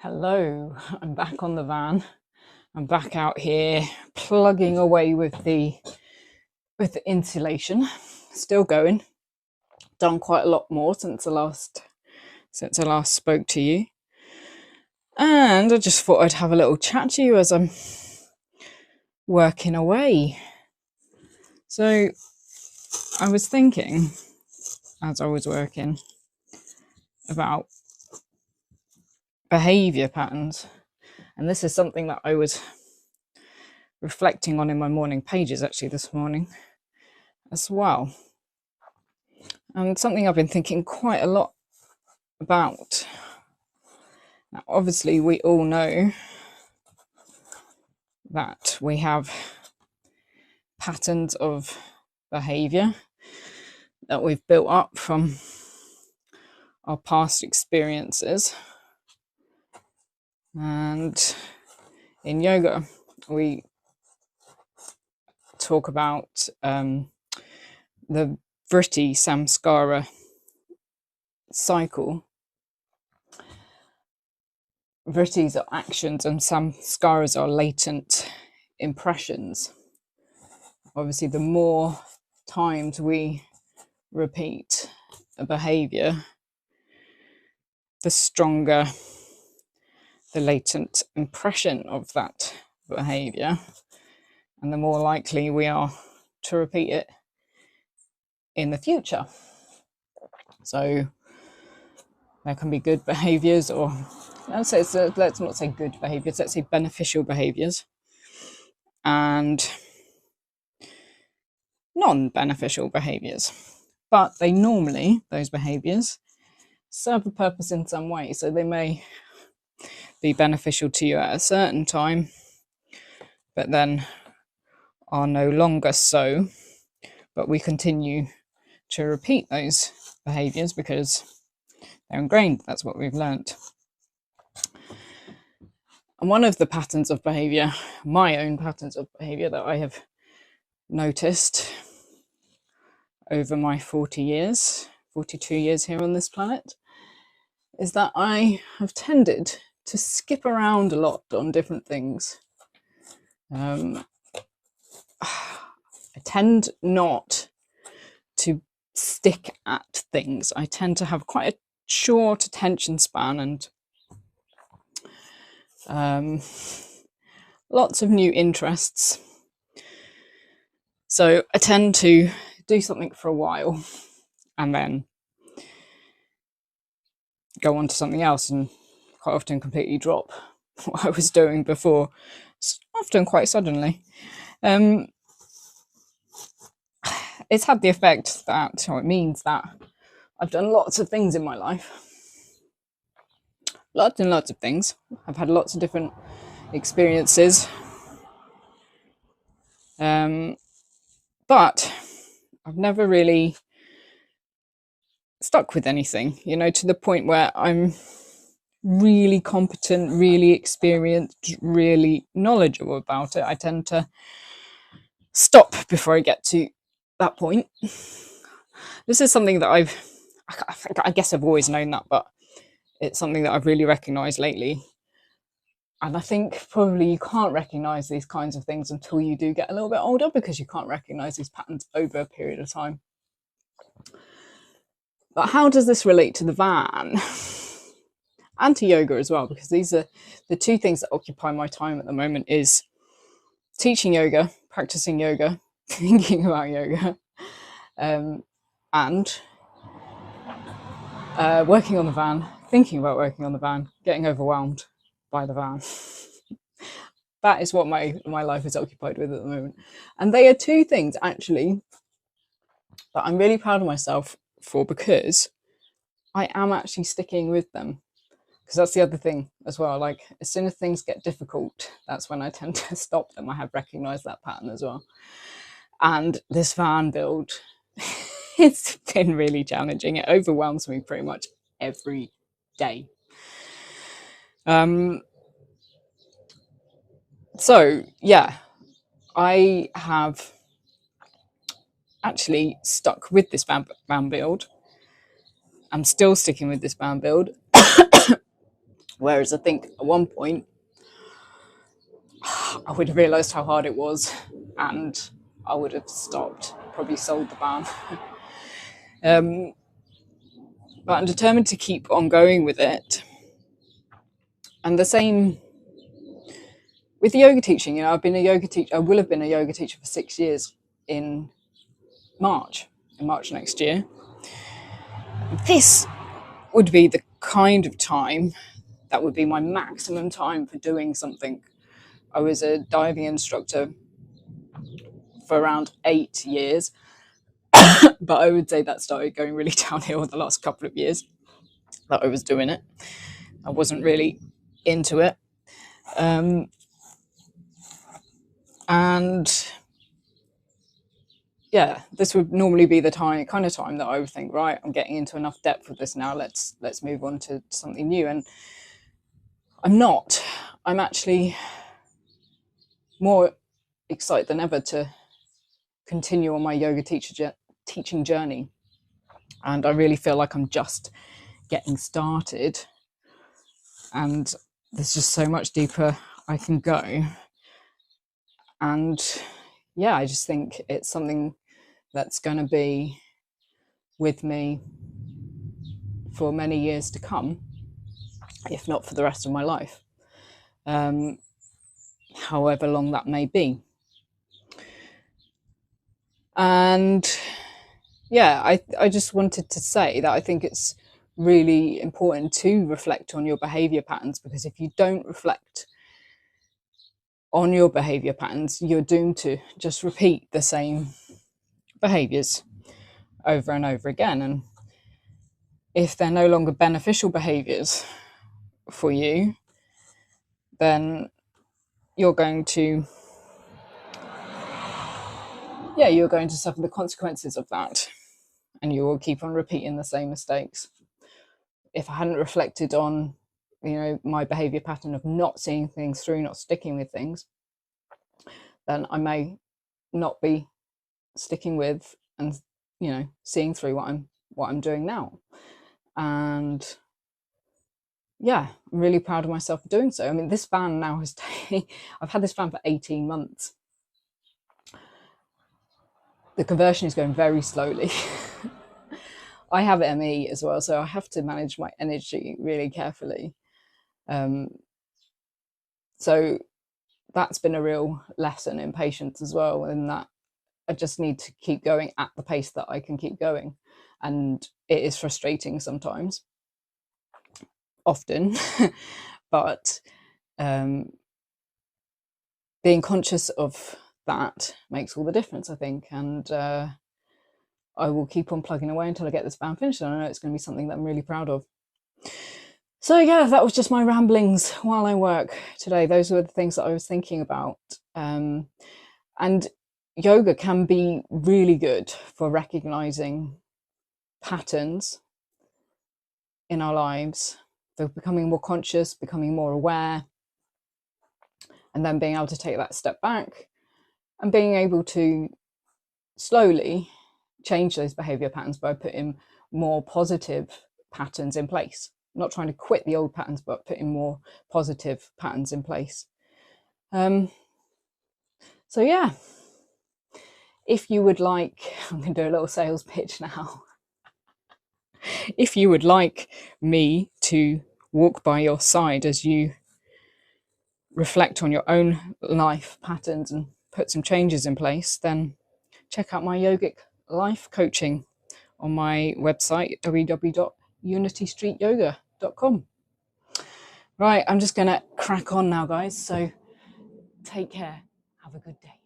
Hello, I'm back on the van. I'm back out here plugging away with the insulation. Still going. Done quite a lot more since I last spoke to you. And I just thought I'd have a little chat to you as I'm working away. So I was thinking as I was working about behavior patterns. And this is something that I was reflecting on in my morning pages actually this morning as well. And something I've been thinking quite a lot about. Now, obviously, we all know that we have patterns of behavior that we've built up from our past experiences. And in yoga, we talk about the vritti samskara cycle. Vrittis are actions and samskaras are latent impressions. Obviously, the more times we repeat a behavior, the stronger the latent impression of that behavior, and the more likely we are to repeat it in the future. So there can be good behaviors, or let's not say good behaviors, let's say beneficial behaviors, and non-beneficial behaviors. But they normally, those behaviors, serve a purpose in some way. So they may be beneficial to you at a certain time, but then are no longer so. But we continue to repeat those behaviors because they're ingrained. That's what we've learnt. And one of the patterns of behavior, my own patterns of behavior that I have noticed over my 42 years here on this planet, is that I have tended to skip around a lot on different things. I tend not to stick at things. I tend to have quite a short attention span and lots of new interests. So I tend to do something for a while and then go on to something else, and quite often completely drop what I was doing before, often quite suddenly. It's had the effect that, or it means that, I've done lots of things in my life. Lots and lots of things. I've had lots of different experiences. But I've never really stuck with anything, to the point where I'm really competent, really experienced, really knowledgeable about it. I tend to stop before I get to that point. This is something that I guess I've always known that, but it's something that I've really recognized lately. And I think probably you can't recognize these kinds of things until you do get a little bit older, because you can't recognize these patterns over a period of time. But how does this relate to the van? And to yoga as well, because these are the two things that occupy my time at the moment: is teaching yoga, practicing yoga, thinking about yoga, and working on the van, thinking about working on the van, getting overwhelmed by the van. That is what my life is occupied with at the moment. And they are two things actually that I'm really proud of myself for, because I am actually sticking with them. Because that's the other thing as well. Like, as soon as things get difficult, that's when I tend to stop them. I have recognized that pattern as well. And this van build, it's been really challenging. It overwhelms me pretty much every day. So yeah, I have actually stuck with this van build. I'm still sticking with this van build Whereas I think at one point I would have realised how hard it was and I would have stopped, probably sold the van. But I'm determined to keep on going with it. And the same with the yoga teaching. You know, I've been a yoga teacher. I will have been a yoga teacher for 6 years in March next year. This would be the kind of time that would be my maximum time for doing something. I was a diving instructor for around 8 years, but I would say that started going really downhill in the last couple of years that I was doing it. I wasn't really into it. And yeah, this would normally be the kind of time that I would think, right, I'm getting into enough depth with this now. Let's move on to something new. And I'm not. I'm actually more excited than ever to continue on my yoga teaching journey. And I really feel like I'm just getting started. And there's just so much deeper I can go. And yeah, I just think it's something that's going to be with me for many years to come, if not for the rest of my life, however long that may be. And yeah, I just wanted to say that I think it's really important to reflect on your behavior patterns, because if you don't reflect on your behavior patterns, you're doomed to just repeat the same behaviors over and over again. And if they're no longer beneficial behaviors for you, then you're going to suffer the consequences of that, and you will keep on repeating the same mistakes. If I hadn't reflected on, my behavior pattern of not seeing things through, not sticking with things, then I may not be sticking with and seeing through what I'm doing now. And yeah, I'm really proud of myself for doing so. I mean, this van now has I've had this van for 18 months. The conversion is going very slowly. I have ME as well, so I have to manage my energy really carefully. So that's been a real lesson in patience as well, in that I just need to keep going at the pace that I can keep going. And it is frustrating sometimes, often, but being conscious of that makes all the difference, I think. And I will keep on plugging away until I get this band finished. And I know it's going to be something that I'm really proud of. So yeah, that was just my ramblings while I work today. Those were the things that I was thinking about. And yoga can be really good for recognizing patterns in our lives, for becoming more conscious, becoming more aware, and then being able to take that step back and being able to slowly change those behavior patterns by putting more positive patterns in place. Not trying to quit the old patterns, but putting more positive patterns in place. So yeah, if you would like, I'm going to do a little sales pitch now. If you would like me to walk by your side as you reflect on your own life patterns and put some changes in place, then check out my yogic life coaching on my website, www.unitystreetyoga.com. Right, I'm just going to crack on now, guys. So take care. Have a good day.